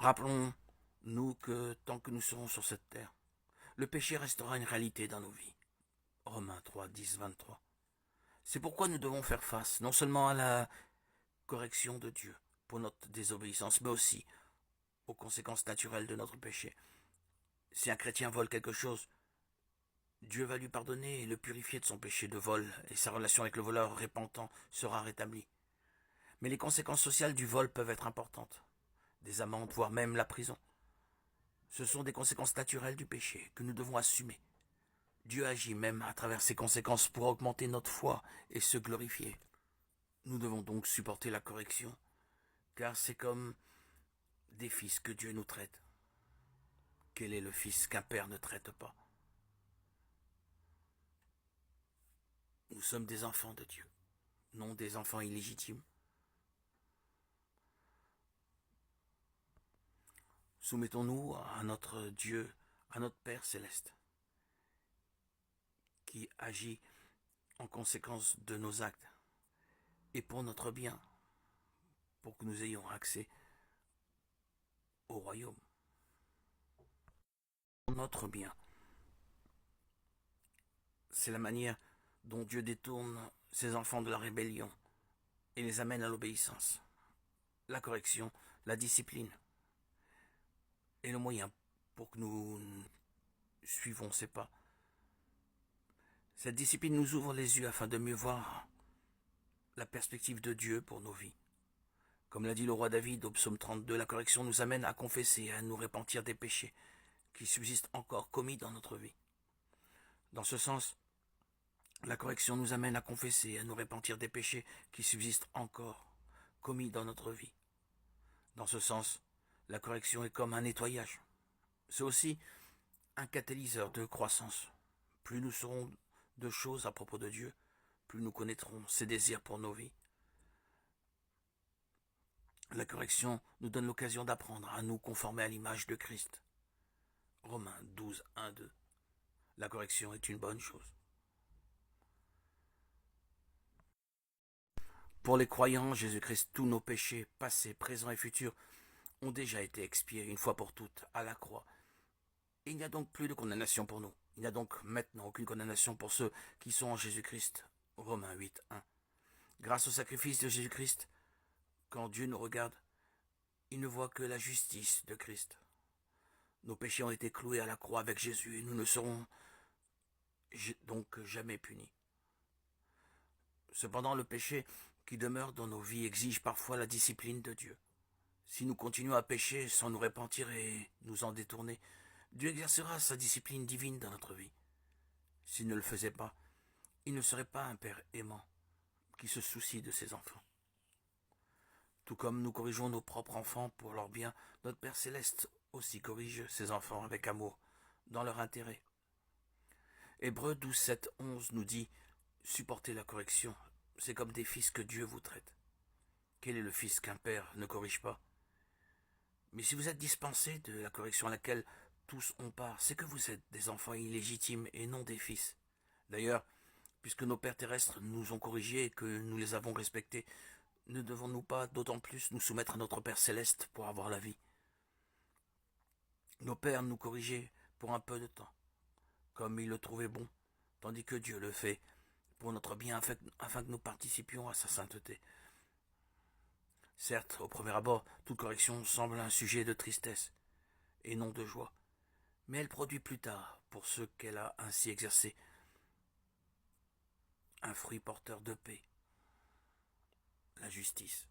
Rappelons-nous que tant que nous serons sur cette terre, le péché restera une réalité dans nos vies. Romains 3, 10, 23. C'est pourquoi nous devons faire face non seulement à la correction de Dieu pour notre désobéissance, mais aussi aux conséquences naturelles de notre péché. Si un chrétien vole quelque chose, Dieu va lui pardonner et le purifier de son péché de vol, et sa relation avec le voleur repentant sera rétablie. Mais les conséquences sociales du vol peuvent être importantes. Des amendes, voire même la prison. Ce sont des conséquences naturelles du péché que nous devons assumer. Dieu agit même à travers ces conséquences pour augmenter notre foi et se glorifier. Nous devons donc supporter la correction, car c'est comme des fils que Dieu nous traite. Quel est le fils qu'un père ne traite pas? Nous sommes des enfants de Dieu, non des enfants illégitimes. Soumettons-nous à notre Dieu, à notre Père céleste, qui agit en conséquence de nos actes et pour notre bien, pour que nous ayons accès au royaume. Pour notre bien. C'est la manière dont Dieu détourne ses enfants de la rébellion et les amène à l'obéissance. La correction, la discipline est le moyen pour que nous suivons ses pas. Cette discipline nous ouvre les yeux afin de mieux voir la perspective de Dieu pour nos vies. Comme l'a dit le roi David au psaume 32, la correction nous amène à confesser et à nous repentir des péchés qui subsistent encore commis dans notre vie. Dans ce sens, la correction nous amène à confesser et à nous repentir des péchés qui subsistent encore commis dans notre vie. Dans ce sens, la correction est comme un nettoyage. C'est aussi un catalyseur de croissance. Plus nous saurons de choses à propos de Dieu, plus nous connaîtrons ses désirs pour nos vies. La correction nous donne l'occasion d'apprendre à nous conformer à l'image de Christ. Romains 12, 1, 2. La correction est une bonne chose. Pour les croyants, Jésus-Christ, tous nos péchés, passés, présents et futurs, ont déjà été expiés une fois pour toutes à la croix. Et il n'y a donc plus de condamnation pour nous. Il n'y a donc maintenant aucune condamnation pour ceux qui sont en Jésus-Christ. Romains 8, 1. Grâce au sacrifice de Jésus-Christ, quand Dieu nous regarde, il ne voit que la justice de Christ. Nos péchés ont été cloués à la croix avec Jésus et nous ne serons donc jamais punis. Cependant, le péché qui demeure dans nos vies exige parfois la discipline de Dieu. Si nous continuons à pécher sans nous repentir et nous en détourner, Dieu exercera sa discipline divine dans notre vie. S'il ne le faisait pas, il ne serait pas un Père aimant qui se soucie de ses enfants. Tout comme nous corrigeons nos propres enfants pour leur bien, notre Père céleste aussi corrige ses enfants avec amour, dans leur intérêt. Hébreux 12, 7, 11 nous dit « Supportez la correction, c'est comme des fils que Dieu vous traite. Quel est le fils qu'un père ne corrige pas? Mais si vous êtes dispensés de la correction à laquelle tous ont part, c'est que vous êtes des enfants illégitimes et non des fils. D'ailleurs, puisque nos pères terrestres nous ont corrigés et que nous les avons respectés, ne devons-nous pas d'autant plus nous soumettre à notre Père céleste pour avoir la vie? Nos pères nous corrigeaient pour un peu de temps, comme ils le trouvaient bon, tandis que Dieu le fait pour notre bien afin que nous participions à sa sainteté. Certes, au premier abord, toute correction semble un sujet de tristesse et non de joie, mais elle produit plus tard, pour ceux qu'elle a ainsi exercés, un fruit porteur de paix, la justice.